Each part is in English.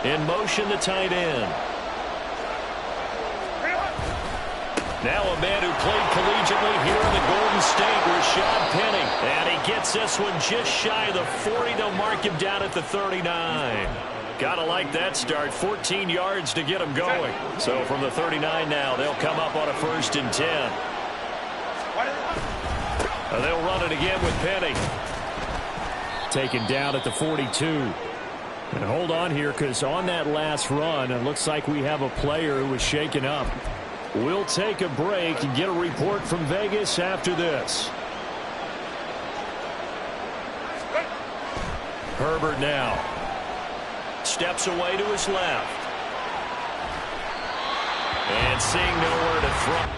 In motion, the tight end. Now a man who played collegiately here in the Golden State, Rashad Penny. And he gets this one just shy of the 40. They'll mark him down at the 39. Gotta like that start. 14 yards to get him going. So from the 39 now, they'll come up on a 1st and 10. They'll run it again with Penny. Taken down at the 42. And hold on here, because on that last run, it looks like we have a player who was shaken up. We'll take a break and get a report from Vegas after this. Herbert now. Steps away to his left. And seeing nowhere to throw.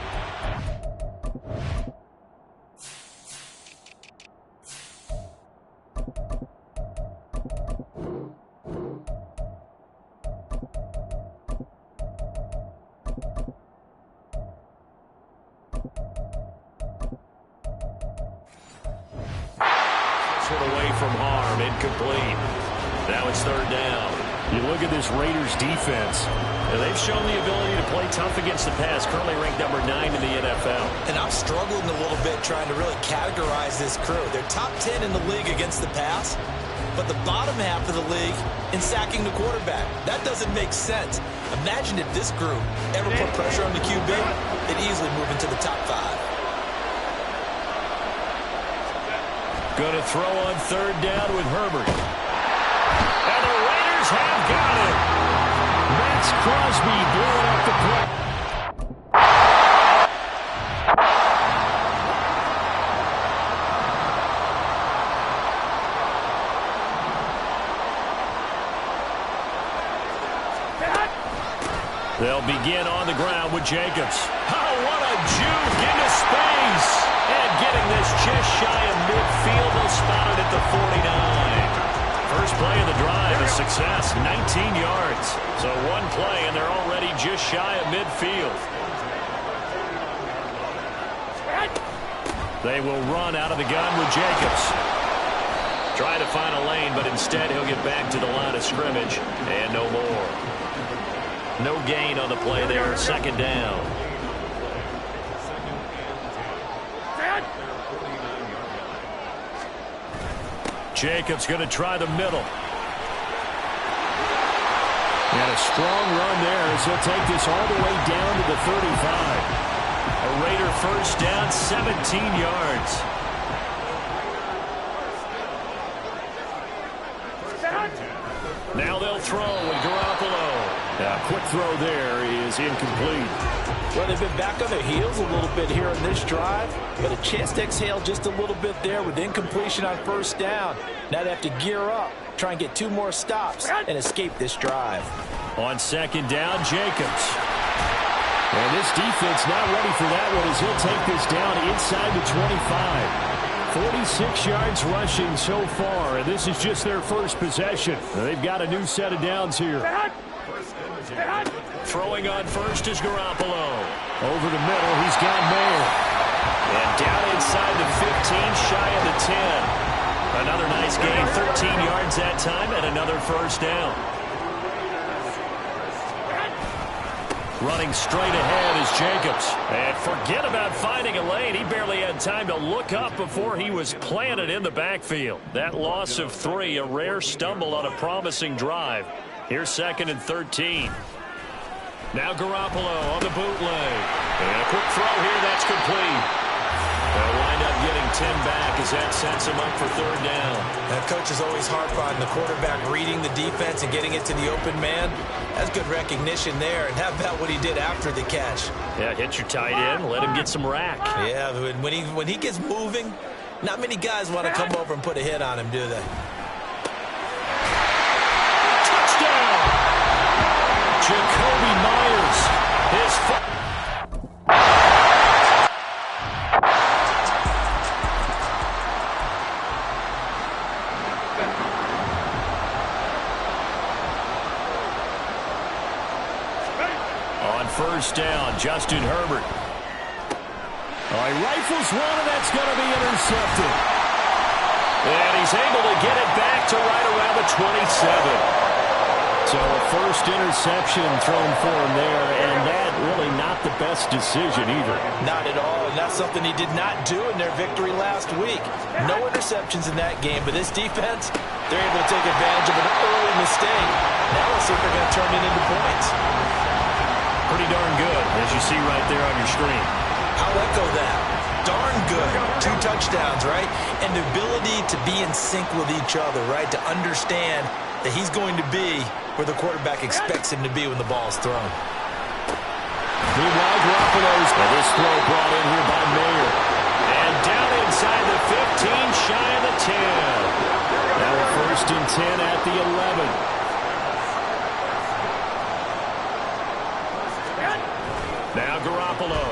Away from harm, incomplete. Now it's 3rd down. You look at this Raiders defense. They've shown the ability to play tough against the pass, currently ranked number 9 in the NFL. And I'm struggling a little bit trying to really categorize this crew. They're top 10 in the league against the pass, but the bottom half of the league in sacking the quarterback. That doesn't make sense. Imagine if this group ever put pressure on the QB, they'd easily move into the top 5. Going to throw on 3rd down with Herbert. And the Raiders have got it. Max Crosby blowing up the play. They'll begin on the ground with Jacobs. Oh, what a juke into space. And getting this just shy of midfield, they'll spot it at the 49. First play of the drive, a success, 19 yards. So one play, and they're already just shy of midfield. They will run out of the gun with Jacobs. Try to find a lane, but instead he'll get back to the line of scrimmage, and no more. No gain on the play there, 2nd down. Jacobs going to try the middle. And a strong run there as he'll take this all the way down to the 35. A Raider 1st down, 17 yards. Now they'll throw with Garoppolo. Quick throw there is incomplete. Well, they've been back on their heels a little bit here in this drive, but a chance to exhale just a little bit there with incompletion on 1st down. Now they have to gear up, try and get 2 more stops, and escape this drive. On 2nd down, Jacobs. And this defense not ready for that one as he'll take this down inside the 25. 46 yards rushing so far, and this is just their first possession. They've got a new set of downs here. Throwing on 1st is Garoppolo. Over the middle, he's got Mayer. And down inside the 15, shy of the 10. Another nice gain, 13 yards that time, and another 1st down. Running straight ahead is Jacobs. And forget about finding a lane. He barely had time to look up before he was planted in the backfield. That loss of 3, a rare stumble on a promising drive. Here's 2nd and 13. Now Garoppolo on the bootleg. And a quick throw here, that's complete. They'll wind up getting 10 back as that sets him up for 3rd down. That coach is always harp on the quarterback reading the defense and getting it to the open man. That's good recognition there. And how about what he did after the catch? Yeah, hit your tight end, let him get some rack. Yeah, when he gets moving, not many guys want to come over and put a hit on him, do they? Touchdown! Jakobi Meyers. His on 1st down, Justin Herbert. He rifles one, and that's going to be intercepted. And he's able to get it back to right around the 27. So a first interception thrown for him there, and that really not the best decision either. Not at all, and that's something he did not do in their victory last week. No interceptions in that game, but this defense, they're able to take advantage of an early mistake. Now let's see if they're going to turn it into points. Pretty darn good, as you see right there on your screen. I'll echo that. Darn good. 2 touchdowns, right? And the ability to be in sync with each other, right? To understand that he's going to be where the quarterback expects him to be when the ball is thrown. Meanwhile, Garoppolo's this throw brought in here by Mayer. And down inside the 15, shy of the 10. Now a first and 10 at the 11. Now Garoppolo.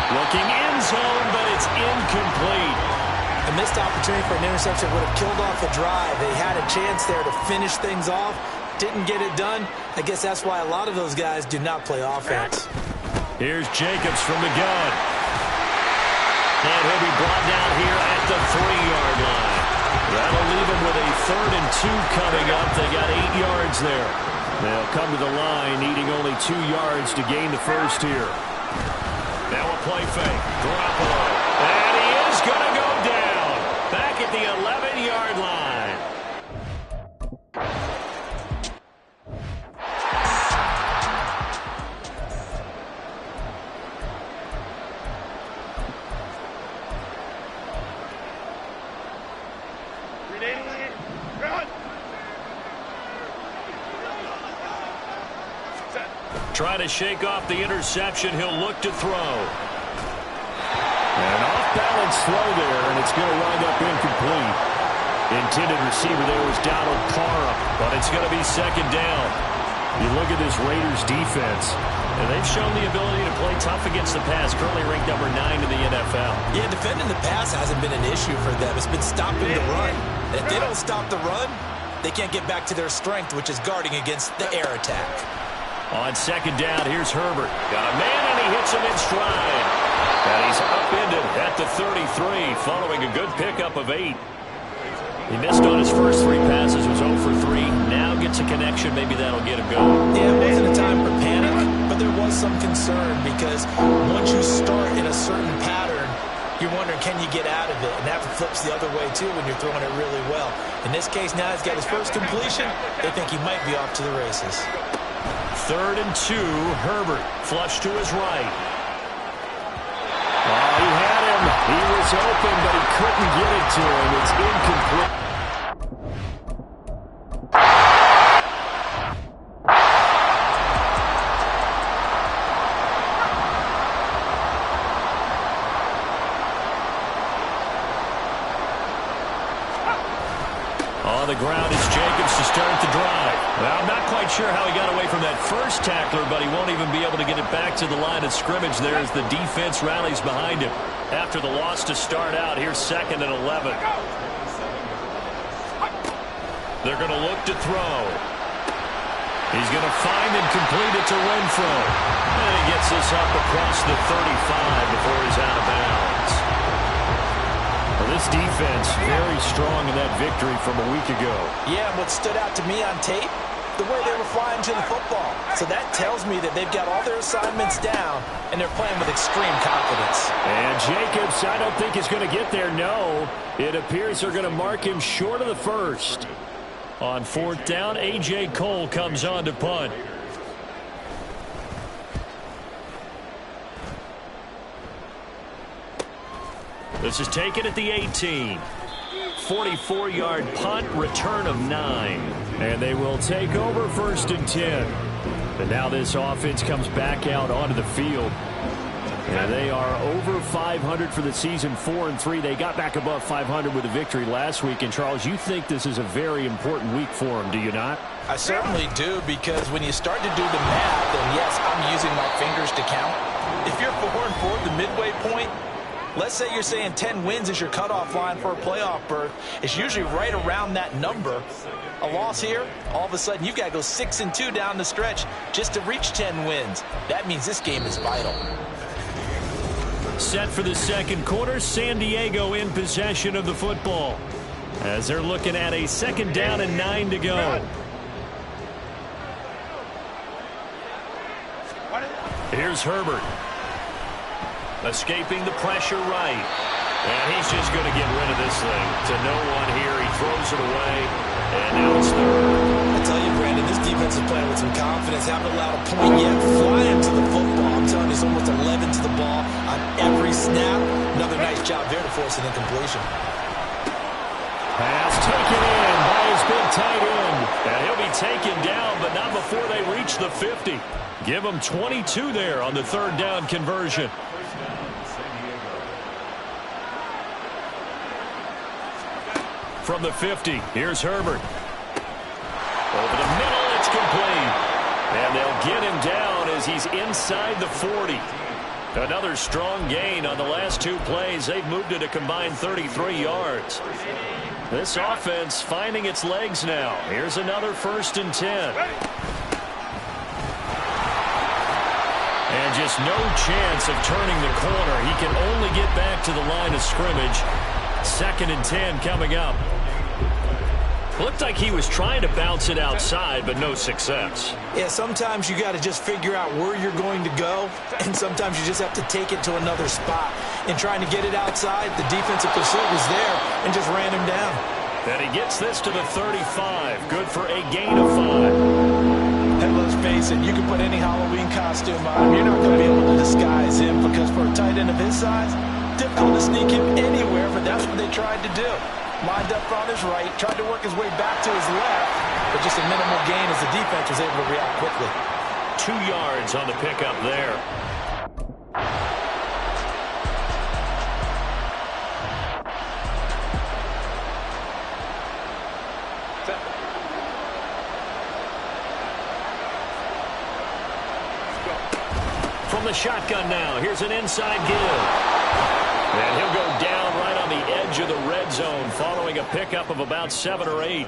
Looking end zone, but it's incomplete. A missed opportunity for an interception would have killed off the drive. They had a chance there to finish things off. Didn't get it done. I guess that's why a lot of those guys do not play offense. Here's Jacobs from the gun. And he'll be brought down here at the 3-yard line. That'll leave him with a 3rd and 2 coming up. They got 8 yards there. They'll come to the line needing only 2 yards to gain the first here. Now a play fake. Garoppolo. And he is going to go down. Back at the 11-yard line. Trying to shake off the interception. He'll look to throw. An off-balance throw there, and it's going to wind up incomplete. Intended receiver there was Donald Parham, but it's going to be 2nd down. You look at this Raiders defense, and they've shown the ability to play tough against the pass, currently ranked number 9 in the NFL. Yeah, defending the pass hasn't been an issue for them. It's been stopping the run. And if they don't stop the run, they can't get back to their strength, which is guarding against the air attack. On 2nd down, here's Herbert. Got a man, and he hits him in stride. And he's upended at the 33, following a good pickup of 8. He missed on his first 3 passes, was 0 for 3. Now gets a connection. Maybe that'll get him going. Yeah, it wasn't a time for panic, but there was some concern because once you start in a certain pattern, you're wondering, can you get out of it? And that flips the other way, too, when you're throwing it really well. In this case, now he's got his first completion. They think he might be off to the races. 3rd and 2, Herbert, flush to his right. Oh, he had him. He was open, but he couldn't get it to him. It's incomplete. On the ground is Jacobs to start the drive. Well, I'm not quite sure how he got away from that first tackler, but he won't even be able to get it back to the line of scrimmage there as the defense rallies behind him. After the loss to start out, here's 2nd and 11. They're going to look to throw. He's going to find and complete it to Renfro. And he gets this up across the 35 before he's out of bounds. Well, this defense very strong in that victory from a week ago. Yeah, what stood out to me on tape, the way they were flying to the football. So that tells me that they've got all their assignments down, and they're playing with extreme confidence. And Jacobs, I don't think is going to get there. No, it appears they're going to mark him short of the first. On 4th down, A.J. Cole comes on to punt. This is taken at the 18. 44-yard punt, return of 9. And they will take over 1st and 10. And now this offense comes back out onto the field. And they are over 500 for the season, 4-3. They got back above 500 with a victory last week. And, Charles, you think this is a very important week for them, do you not? I certainly do, because when you start to do the math, and yes, I'm using my fingers to count. If you're 4-4 at the midway point, let's say you're saying 10 wins is your cutoff line for a playoff berth. It's usually right around that number. A loss here, all of a sudden you've got to go 6-2 down the stretch just to reach 10 wins. That means this game is vital. Set for the second quarter, San Diego in possession of the football. as they're looking at a 2nd down and 9 to go. Here's Herbert. Escaping the pressure right. And he's just going to get rid of this thing to no one here. He throws it away, and now it's 3rd. I tell you, Brandon, this defense is playing with some confidence. Haven't allowed a point yet. Flying to the football. I'm telling you, it's almost 11 to the ball on every snap. Another nice job there to force an incompletion. Pass taken in by his big tight end. And he'll be taken down, but not before they reach the 50. Give him 22 there on the 3rd down conversion. From the 50, here's Herbert. Over the middle, it's complete. And they'll get him down as he's inside the 40. Another strong gain on the last 2 plays. They've moved it a combined 33 yards. This offense finding its legs now. Here's another 1st and 10. And just no chance of turning the corner. He can only get back to the line of scrimmage. 2nd and 10 coming up. Looked like he was trying to bounce it outside, but no success. Yeah, sometimes you got to just figure out where you're going to go, and sometimes you just have to take it to another spot. In trying to get it outside, the defensive pursuit was there and just ran him down. And he gets this to the 35. Good for a gain of 5. And let's face it, you can put any Halloween costume on him. You're not going to be able to disguise him because for a tight end of his size, difficult to sneak him anywhere, but that's what they tried to do. Lined up on his right, tried to work his way back to his left, but just a minimal gain as the defense was able to react quickly. 2 yards on the pickup there. From the shotgun now, here's an inside give. And he'll go down right on the edge of the red zone following a pickup of about 7 or 8.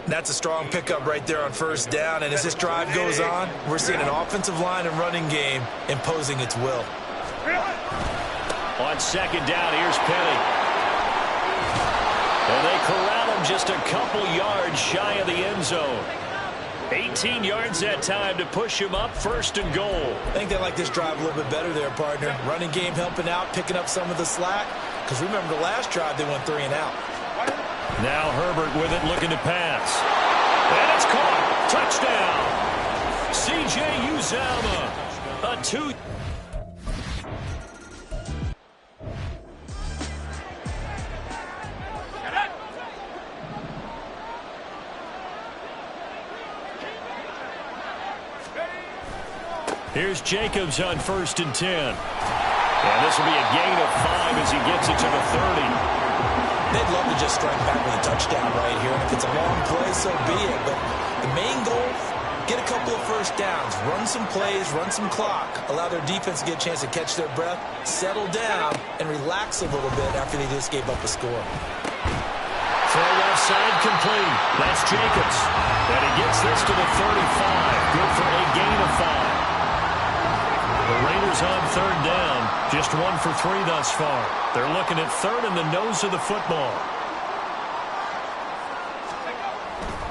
That's a strong pickup right there on 1st down, and as this drive goes on, we're seeing an offensive line and running game imposing its will. On 2nd down, here's Penny. And they corral him just a couple yards shy of the end zone. 18 yards that time to push him up 1st and goal. I think they like this drive a little bit better there, partner. Running game helping out, picking up some of the slack. Because remember the last drive, they went 3 and out. Now Herbert with it, looking to pass. And it's caught. Touchdown. C.J. Uzomah. A 2. Here's Jacobs on 1st and 10. And this will be a gain of 5 as he gets it to the 30. They'd love to just strike back with a touchdown right here. And if it's a long play, so be it. But the main goal, get a couple of 1st downs, run some plays, run some clock, allow their defense to get a chance to catch their breath, settle down, and relax a little bit after they just gave up a score. Throw left side complete. That's Jacobs. And he gets this to the 35. Good for a gain of 5. The Raiders on 3rd down. Just 1 for 3 thus far. They're looking at 3rd in the nose of the football.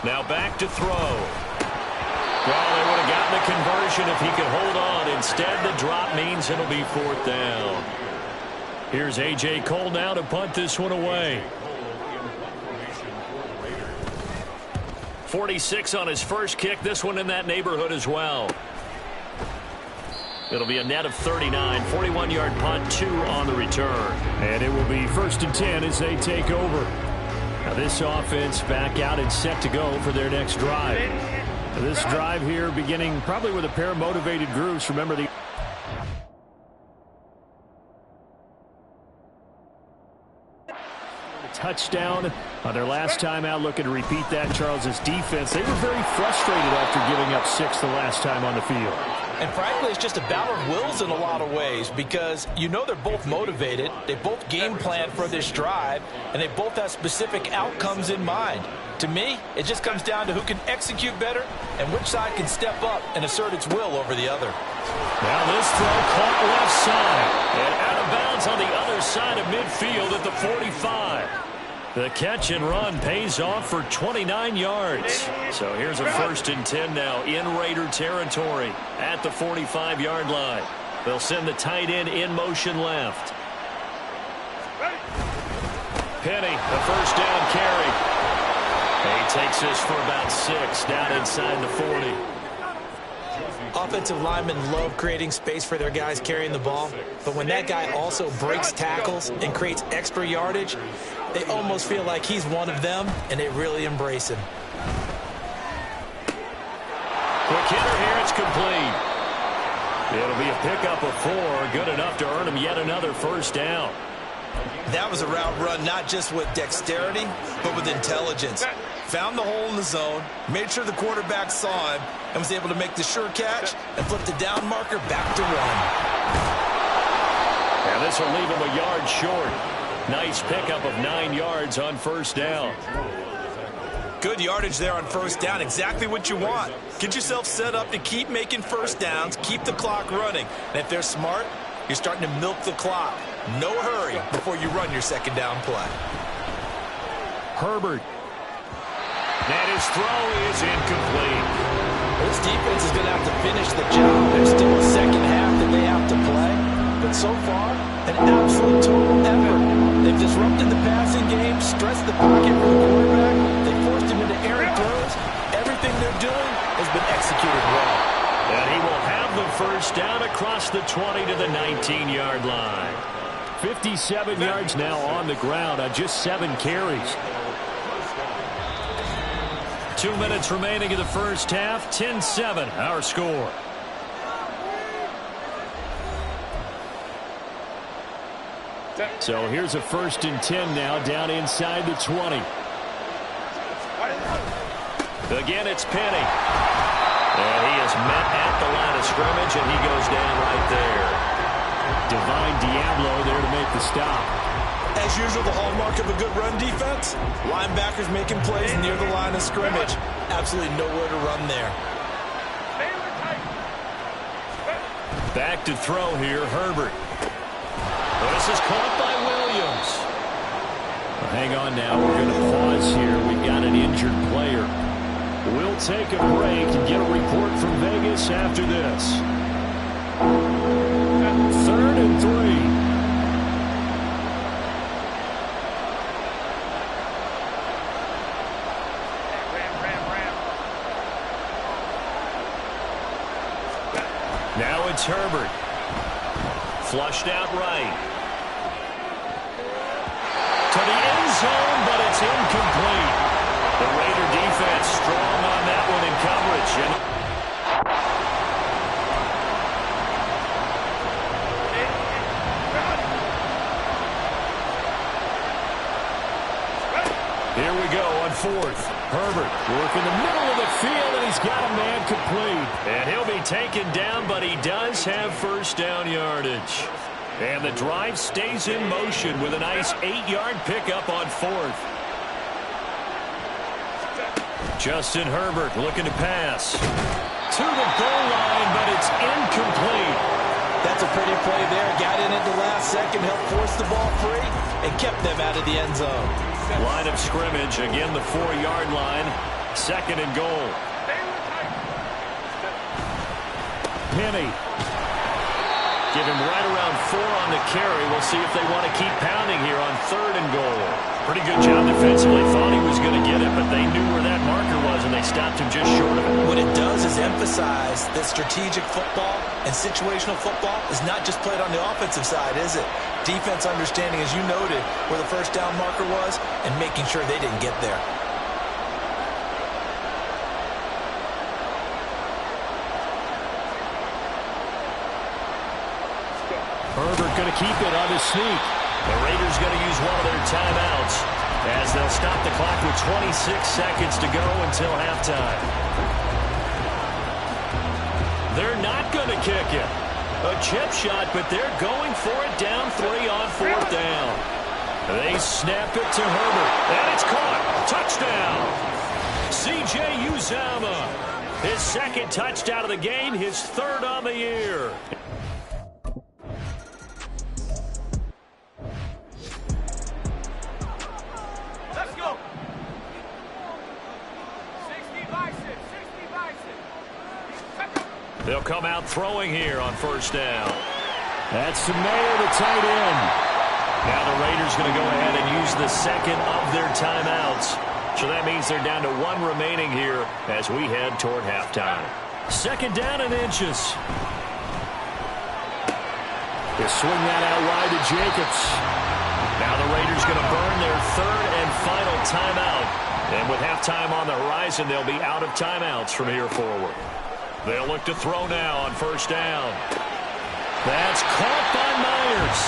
Now back to throw. Well, they would have gotten the conversion if he could hold on. Instead, the drop means it'll be 4th down. Here's A.J. Cole now to punt this one away. 46 on his first kick. This one in that neighborhood as well. It'll be a net of 39, 41-yard punt, 2 on the return. And it will be 1st and 10 as they take over. Now this offense back out and set to go for their next drive. Now this drive here beginning probably with a pair of motivated groups. Remember the touchdown on their last time out. Looking to repeat that. Charles's defense, they were very frustrated after giving up 6 the last time on the field. And frankly, it's just a battle of wills in a lot of ways because you know they're both motivated. They both game plan for this drive, and they both have specific outcomes in mind. To me, it just comes down to who can execute better and which side can step up and assert its will over the other. Now this throw caught left side and out of bounds on the other side of midfield at the 45. The catch and run pays off for 29 yards. So here's a 1st and 10 now in Raider territory at the 45-yard line. They'll send the tight end in motion left. Penny, the first down carry. He takes this for about 6 down inside the 40. Offensive linemen love creating space for their guys carrying the ball, but when that guy also breaks tackles and creates extra yardage, they almost feel like he's one of them, and they really embrace him. Quick hitter here, it's complete. It'll be a pickup of 4, good enough to earn him yet another first down. That was a route run not just with dexterity, but with intelligence. Found the hole in the zone, made sure the quarterback saw him, and was able to make the sure catch and flip the down marker back to 1. And this will leave him a yard short. Nice pickup of 9 yards on first down. Good yardage there on first down. Exactly what you want. Get yourself set up to keep making first downs, keep the clock running. And if they're smart, you're starting to milk the clock. No hurry before you run your second down play. Herbert. And his throw is incomplete. This defense is going to have to finish the job. There's still a second half that they have to play. But so far, an absolute total effort. They've disrupted the passing game, stressed the pocket for the quarterback. They forced him into errant throws. Everything they're doing has been executed well. And he will have the first down across the 20 to the 19-yard line. 57 yards now on the ground on just 7 carries. 2 minutes remaining in the first half. 10-7, our score. So here's a 1st and 10 now down inside the 20. Again, it's Penny. And he is met at the line of scrimmage, and he goes down right there. Divine Diablo there to make the stop. As usual, the hallmark of a good run defense, linebackers making plays near the line of scrimmage. Absolutely nowhere to run there. Back to throw here, Herbert. Well, this is caught by Williams. Well, hang on now. We're going to pause here. We've got an injured player. We'll take a break and get a report from Vegas after this. 3rd and 3. Now it's Herbert. Flushed out right. To the end zone, but it's incomplete. The Raider defense strong on that one in coverage. Here we go on 4th. Herbert working the middle of the field, and he's got a man complete. And he'll be taken down, but he does have first down yardage. And the drive stays in motion with a nice 8-yard pickup on 4th. Justin Herbert looking to pass. To the goal line, but it's incomplete. That's a pretty play there. Got in at the last second, helped force the ball free, and kept them out of the end zone. Line of scrimmage, again the 4-yard line. 2nd and goal. Penny. Give him right around 4 on the carry. We'll see if they want to keep pounding here on 3rd and goal. Pretty good job defensively. Thought he was going to get it, but they knew where that marker was, and they stopped him just short of it. What it does is emphasize that strategic football and situational football is not just played on the offensive side, is it? Defense understanding, as you noted, where the first down marker was and making sure they didn't get there. Herbert going to keep it on his sneak. The Raiders going to use one of their timeouts as they'll stop the clock with 26 seconds to go until halftime. They're not going to kick it. A chip shot, but they're going for it down 3 on 4th down. They snap it to Herbert, and it's caught. Touchdown. C.J. Uzomah. His 2nd touchdown of the game, his 3rd on the year. They'll come out throwing here on first down. That's Mayer, the tight end. Now the Raiders going to go ahead and use the second of their timeouts. So that means they're down to one remaining here as we head toward halftime. Second down and inches. They swing that out wide to Jacobs. Now the Raiders going to burn their third and final timeout. And with halftime on the horizon, they'll be out of timeouts from here forward. They'll look to throw now on first down. That's caught by Myers.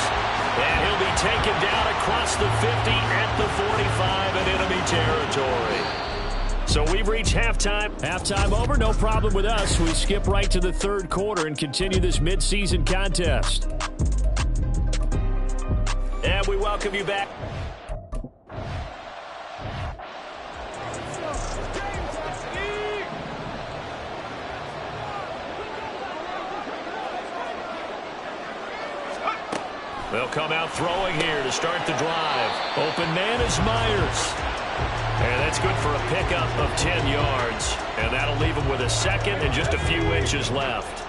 And he'll be taken down across the 50 at the 45 in enemy territory. So we've reached halftime. Halftime over, no problem with us. We skip right to the third quarter and continue this midseason contest. And we welcome you back. They'll come out throwing here to start the drive. Open man is Myers. And that's good for a pickup of 10 yards. And that'll leave him with a second and just a few inches left.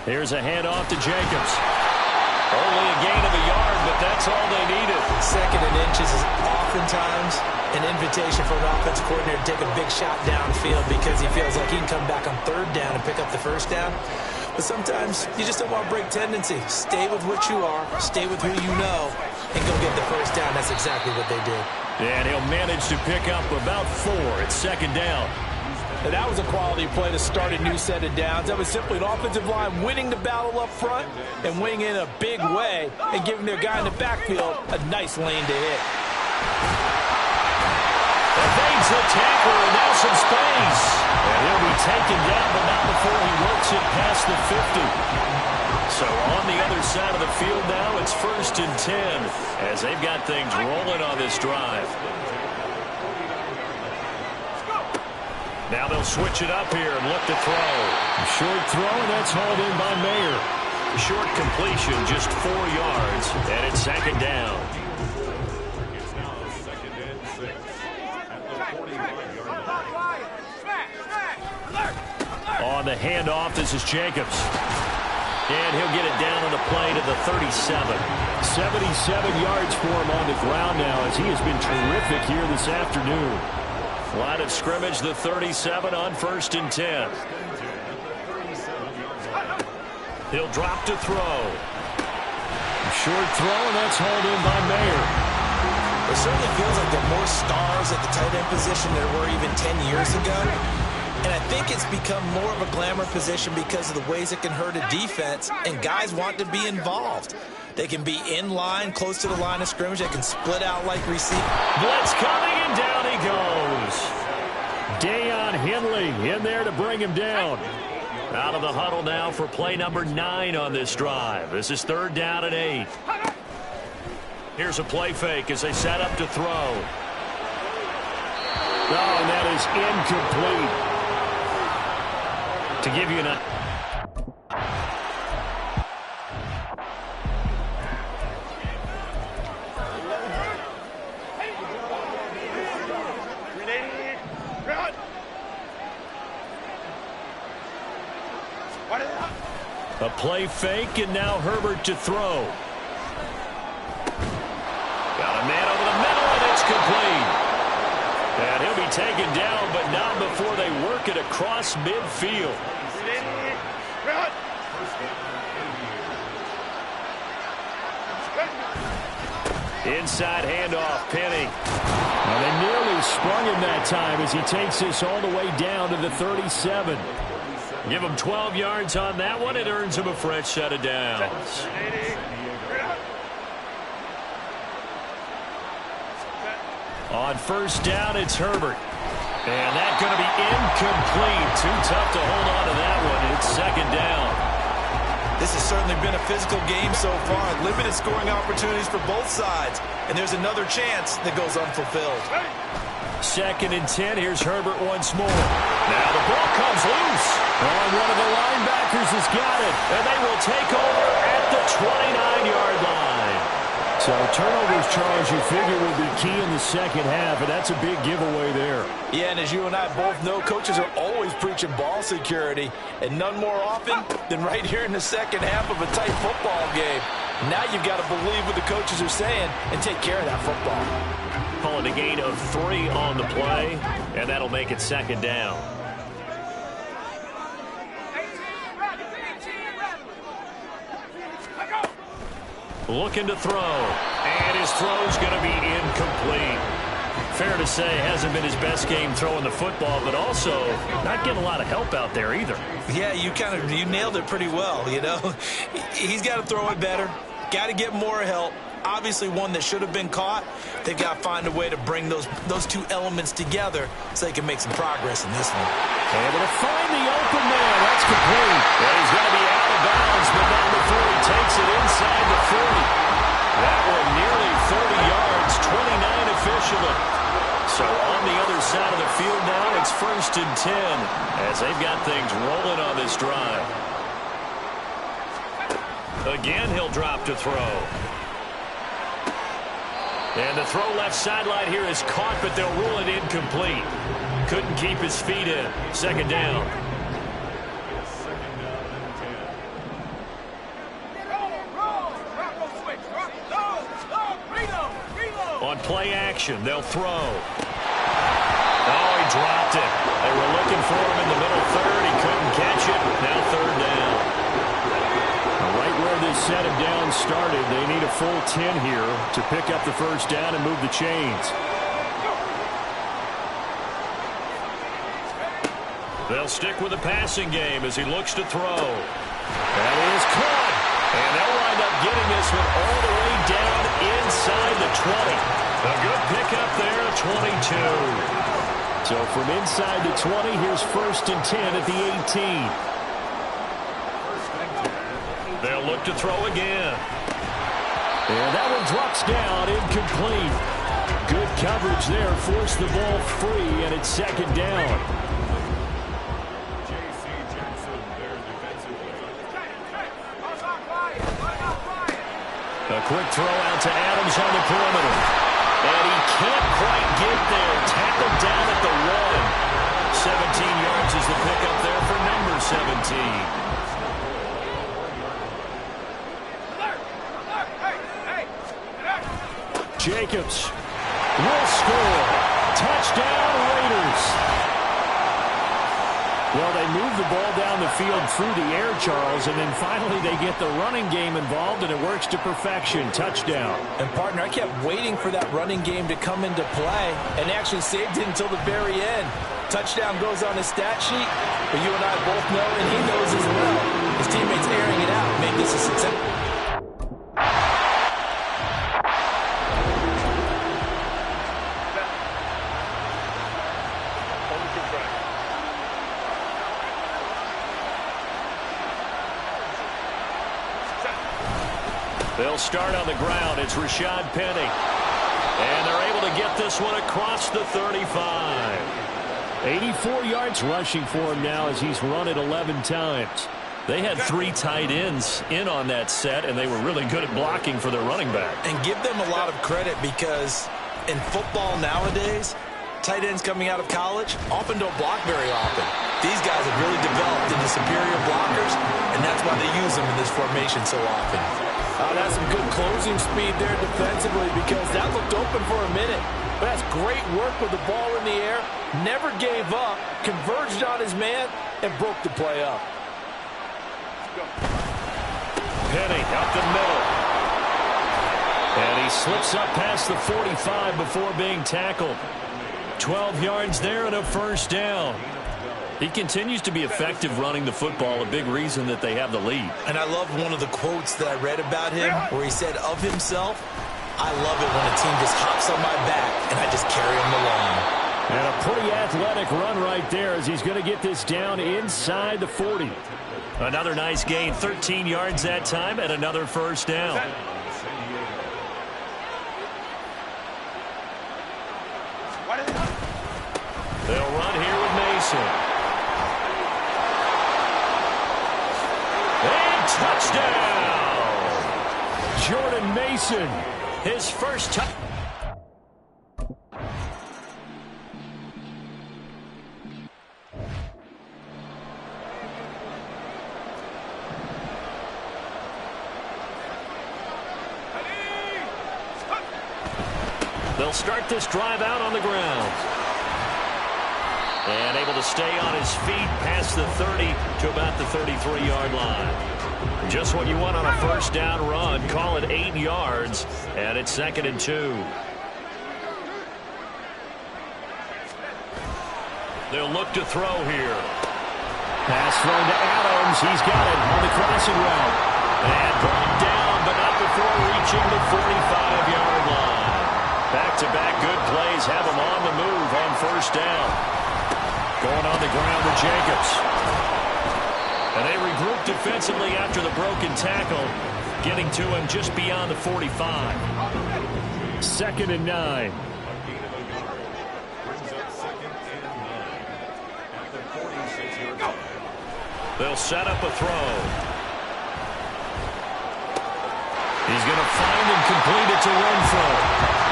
Here's a handoff to Jacobs. Only a gain of a yard, but that's all they needed. Second and inches is oftentimes an invitation for an offensive coordinator to take a big shot downfield because he feels like he can come back on third down and pick up the first down. But sometimes you just don't want to break tendency. Stay with what you are, stay with who you know, and go get the first down. That's exactly what they did. And he'll manage to pick up about 4 at second down. And that was a quality play to start a new set of downs. That was simply an offensive line winning the battle up front and winning in a big way and giving their guy in the backfield a nice lane to hit. Evades the tackler, and now some space. And he'll be taken down, but not before he works it past the 50. So on the other side of the field now, it's 1st and 10 as they've got things rolling on this drive. Now they'll switch it up here and look to throw. A short throw, and that's hauled in by Mayer. Short completion, just 4 yards, and it's second down. On the handoff, this is Jacobs. And he'll get it down on the play to the 37. 77 yards for him on the ground now as he has been terrific here this afternoon. Line of scrimmage, the 37 on 1st and 10. He'll drop to throw. Short throw, and that's hauled in by Mayer. It certainly feels like there are more stars at the tight end position than there were even 10 years ago. And I think it's become more of a glamour position because of the ways it can hurt a defense, and guys want to be involved. They can be in line, close to the line of scrimmage. They can split out like receiver. Blitz coming, and down he goes. Deion Henley in there to bring him down. Out of the huddle now for play number 9 on this drive. This is 3rd down and 8. Here's a play fake as they set up to throw. Oh, and that is incomplete. To give you an... A play fake, and now Herbert to throw. Got a man over the middle, and it's complete. And he'll be taken down, but not before they work it across midfield. Inside handoff, Penny. And they nearly sprung him that time as he takes this all the way down to the 37. Give him 12 yards on that one. It earns him a fresh set of downs. On first down, it's Herbert. And that's going to be incomplete. Too tough to hold on to that one. It's second down. This has certainly been a physical game so far. Limited scoring opportunities for both sides. And there's another chance that goes unfulfilled. 2nd and 10. Here's Herbert once more. Now the ball comes loose. And one of the linebackers has got it. And they will take over at the 29-yard line. So turnovers, Charles, you figure will be key in the second half, and that's a big giveaway there. Yeah, and as you and I both know, coaches are always preaching ball security, and none more often than right here in the second half of a tight football game. Now you've got to believe what the coaches are saying and take care of that football. Calling a gain of 3 on the play, and that'll make it second down. Looking to throw, and his throw's going to be incomplete. Fair to say, hasn't been his best game throwing the football, but also not getting a lot of help out there either. Yeah, you nailed it pretty well, you know. He's got to throw it better, got to get more help. Obviously one that should have been caught. They've got to find a way to bring those two elements together so they can make some progress in this one. Able to find the open man. That's complete. And he's going to be out of bounds, but not before he takes it inside the 40. That one nearly 30 yards, 29 officially. So on the other side of the field now, it's 1st and 10 as they've got things rolling on this drive. Again, he'll drop to throw. And the throw left sideline here is caught, but they'll rule it incomplete. Couldn't keep his feet in. Second down. On play action, they'll throw. Oh, he dropped it. They were looking for him in the middle third. He couldn't catch it. Now third down. Right where this set of downs started, they need a full 10 here to pick up the first down and move the chains. They'll stick with the passing game as he looks to throw. That is caught. And they'll wind up getting this one all the way down inside the 20. A good pickup there, 22. So from inside the 20, here's 1st and 10 at the 18. They'll look to throw again. And that one drops down, incomplete. Good coverage there, forced the ball free, and it's second down. A quick throw out to Adams on the perimeter. And he can't quite get there. Tackled down at the 1. 17 yards is the pickup there for number 17. Jacobs will score. Touchdown, Raiders. Well, they move the ball down the field through the air, Charles, and then finally they get the running game involved, and it works to perfection. Touchdown. And, partner, I kept waiting for that running game to come into play and actually saved it until the very end. Touchdown goes on his stat sheet, but you and I both know, and he knows as well, his teammates airing it out made this a success. They'll start on the ground. It's Rashad Penny. And they're able to get this one across the 35. 84 yards rushing for him now as he's run it 11 times. They had 3 tight ends in on that set, and they were really good at blocking for their running back. And give them a lot of credit because in football nowadays, tight ends coming out of college often don't block very often. These guys have really developed into superior blockers, and that's why they use them in this formation so often. That's some good closing speed there defensively because that looked open for a minute. But that's great work with the ball in the air. Never gave up, converged on his man, and broke the play up. Penny up the middle. And he slips up past the 45 before being tackled. 12 yards there and a first down. He continues to be effective running the football, a big reason that they have the lead. And I love one of the quotes that I read about him where he said of himself, I love it when a team just hops on my back and I just carry them along. And a pretty athletic run right there as he's going to get this down inside the 40. Another nice gain, 13 yards that time, and another first down. They'll run here with Mason. And touchdown! Jordan Mason His first touch. They'll start this drive out on the ground. And able to stay on his feet past the 30 to about the 33-yard line. Just what you want on a first down run. Call it 8 yards, and it's 2nd and 2. They'll look to throw here. Pass thrown to Adams. He's got it on the crossing route. And brought down, but not before reaching the 45-yard line. Back-to-back good plays have him on the move on first down. Going on the ground with Jacobs. And they regroup defensively after the broken tackle, getting to him just beyond the 45. 2nd and 9. They'll set up a throw. He's going to find and complete it to Renfro.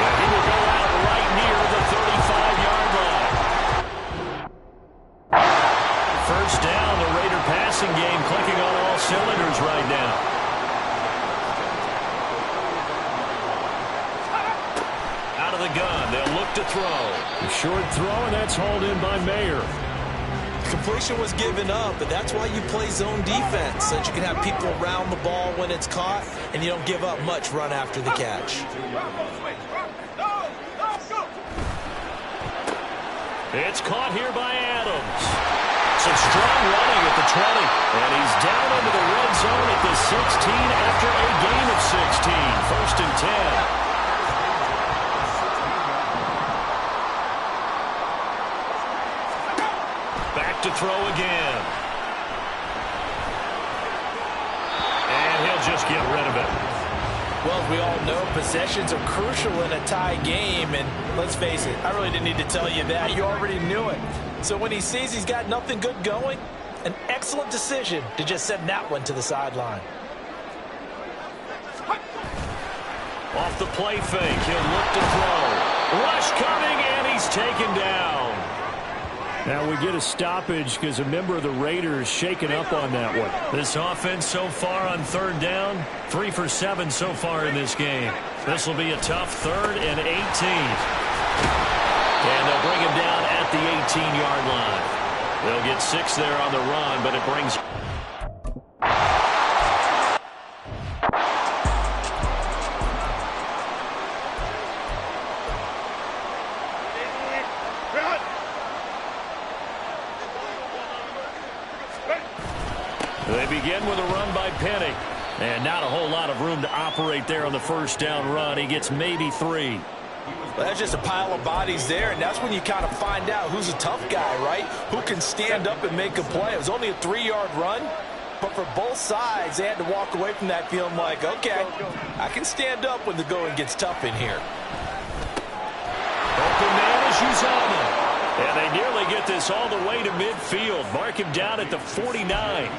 And he will go out right near the 35-yard line. First down, the Raider passing game clicking on all cylinders right now. Out of the gun, they'll look to throw. A short throw, and that's hauled in by Mayer. Completion was given up, but that's why you play zone defense, so that you can have people around the ball when it's caught, and you don't give up much run after the catch. It's caught here by Adams. Some strong running at the 20, and he's down into the red zone at the 16 after a gain of 16. 1st and 10. To throw again. And he'll just get rid of it. Well, we all know possessions are crucial in a tie game, and let's face it, I really didn't need to tell you that. You already knew it. So when he sees he's got nothing good going, an excellent decision to just send that one to the sideline. Off the play fake, he'll look to throw. Rush coming, and he's taken down. Now we get a stoppage because a member of the Raiders shaken up on that one. This offense so far on 3rd down, 3 for 7 so far in this game. This will be a tough 3rd and 18. And they'll bring him down at the 18-yard line. They'll get 6 there on the run, but it brings... They begin with a run by Penny. And not a whole lot of room to operate there on the first down run. He gets maybe 3. Well, that's just a pile of bodies there, and that's when you kind of find out who's a tough guy, right? Who can stand up and make a play. It was only a 3-yard run, but for both sides, they had to walk away from that feeling like, okay, I can stand up when the going gets tough in here. Open man is Uzomah. And they nearly get this all the way to midfield. Mark him down at the 49.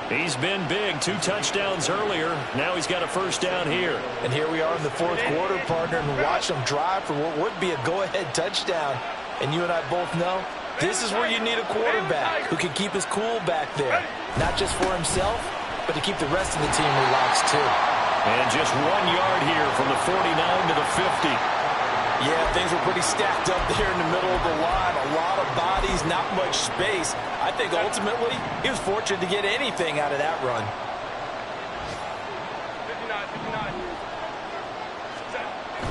He's been big. 2 touchdowns earlier. Now he's got a first down here. And here we are in the 4th quarter, partner, and watch them drive for what would be a go-ahead touchdown. And you and I both know this is where you need a quarterback who can keep his cool back there. Not just for himself, but to keep the rest of the team relaxed too. And just 1 yard here from the 49 to the 50. Yeah, things were pretty stacked up there in the middle of the line. A lot of bodies, not much space. I think ultimately he was fortunate to get anything out of that run.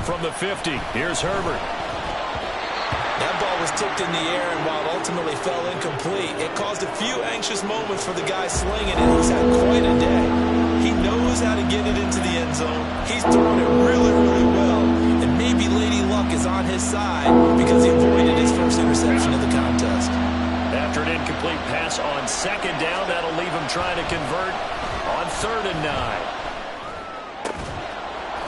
From the 50, here's Herbert. That ball was tipped in the air, and while it ultimately fell incomplete, it caused a few anxious moments for the guy slinging it, who's had quite a day. He knows how to get it into the end zone. He's thrown it really, really well. And maybe Lady Luck is on his side because he avoided his first interception of the contest. After an incomplete pass on 2nd down, that'll leave him trying to convert on 3rd and 9.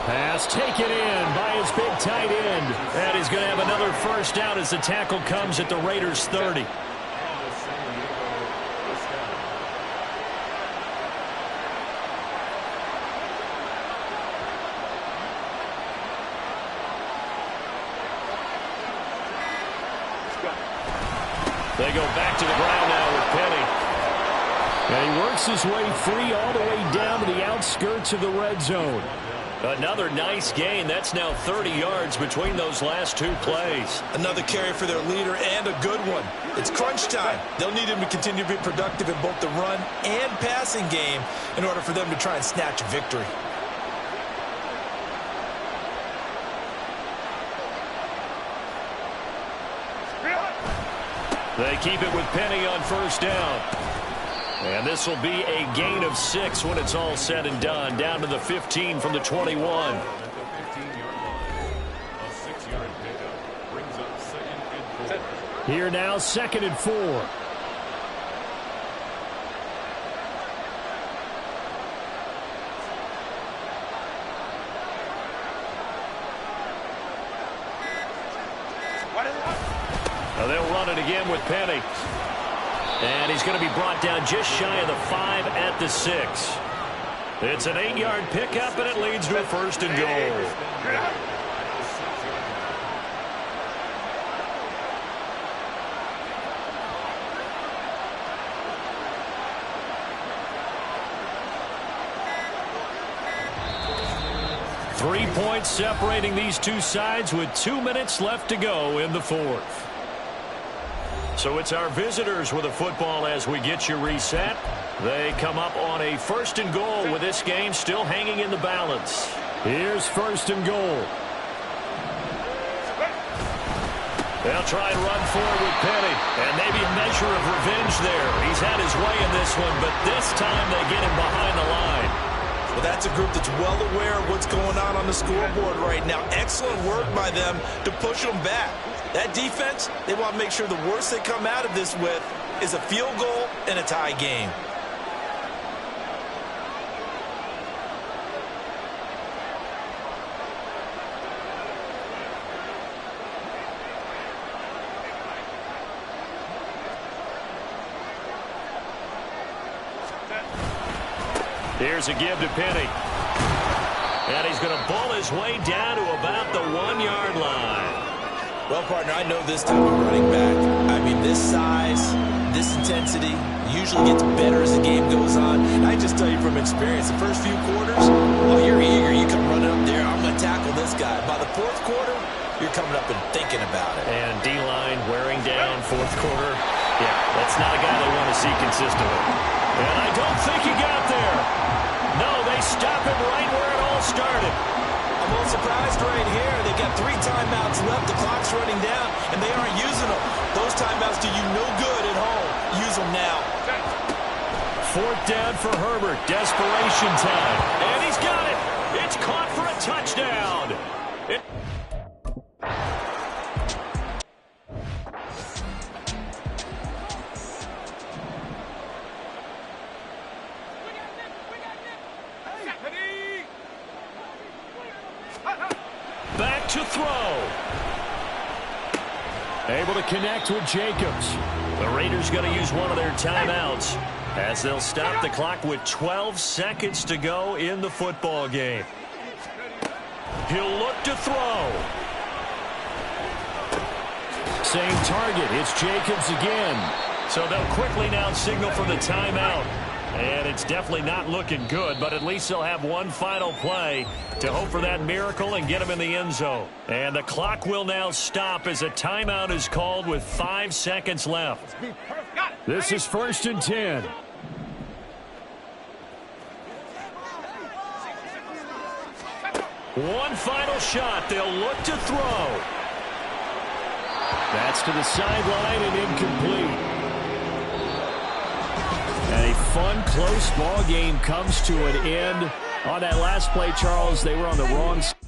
Pass taken in by his big tight end. And he's going to have another first down as the tackle comes at the Raiders' 30. They go back to the ground now with Penny. And he works his way free all the way down to the outskirts of the red zone. Another nice gain. That's now 30 yards between those last two plays. Another carry for their leader and a good one. It's crunch time. They'll need him to continue to be productive in both the run and passing game in order for them to try and snatch a victory. They keep it with Penny on first down. And this will be a gain of 6 when it's all said and done. Down to the 15 from the 21. Here now, 2nd and 4. Now they'll run it again with Penny. And he's going to be brought down just shy of the 5 at the 6. It's an 8-yard pickup, and it leads to a 1st and goal. 3 points separating these two sides with 2 minutes left to go in the 4th. So it's our visitors with a football as we get you reset. They come up on a 1st and goal with this game still hanging in the balance. Here's 1st and goal. They'll try and run forward with Penny. And maybe a measure of revenge there. He's had his way in this one, but this time they get him behind the line. Well, that's a group that's well aware of what's going on the scoreboard right now. Excellent work by them to push them back. That defense, they want to make sure the worst they come out of this with is a field goal and a tie game. Here's a give to Penny. And he's going to bull his way down to about the 1-yard line. Well, partner, I know this type of running back. I mean, this size, this intensity usually gets better as the game goes on. And I just tell you from experience, the first few quarters, oh, you're eager. You come running up there. I'm going to tackle this guy. By the 4th quarter, you're coming up and thinking about it. And D-line wearing down 4th quarter. Yeah, that's not a guy they want to see consistently. And I don't think he got there. No, they stop him right where it all started. I'm a little surprised right here. They've got 3 timeouts left. The clock's running down, and they aren't using them. Those timeouts do you no good at home. Use them now. 4th down for Herbert. Desperation time. And he's got it. It's caught for a touchdown. Back to throw. Able to connect with Jacobs. The Raiders going to use one of their timeouts as they'll stop the clock with 12 seconds to go in the football game. He'll look to throw. Same target. It's Jacobs again. So they'll quickly now signal for the timeout. And it's definitely not looking good, but at least they'll have one final play to hope for that miracle and get him in the end zone. And the clock will now stop as a timeout is called with 5 seconds left. This is 1st and 10. One final shot. They'll look to throw. That's to the sideline and incomplete. And a fun, close ball game comes to an end. On that last play, Charles, they were on the wrong side.